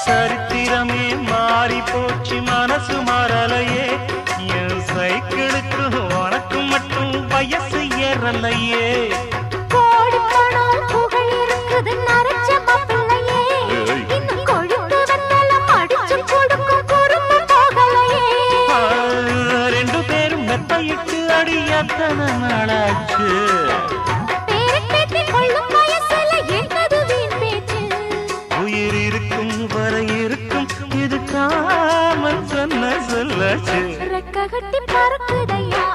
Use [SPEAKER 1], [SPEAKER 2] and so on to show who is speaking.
[SPEAKER 1] சரித்திரமே மாறி போச்சு மனசு மாறலையே என் சைக்கிளுக்கு உனக்கு மட்டும் வயசு ஏறலையே
[SPEAKER 2] கோடி பணம் புகழ் இருக்குது நரைச்ச மாப்பிள்ளையே இன்னும் கொழுப்பு வெத்தலம் அடிச்சு கொடுக்கும் குறும்பு போகலையே
[SPEAKER 1] ரெண்டு பேரும் மெத்தையிட்டு அடி எத்தனை நாளாச்சு
[SPEAKER 2] பேரப்பேத்தி கொள்ளும் வயசுல என்னது வீண் பேச்சு
[SPEAKER 1] உயிர் இருக்கும் வரை இருக்கும் இது காமன் சொன்ன சொல்லாச்சு
[SPEAKER 2] ரெக்க கட்டி பறக்குதையா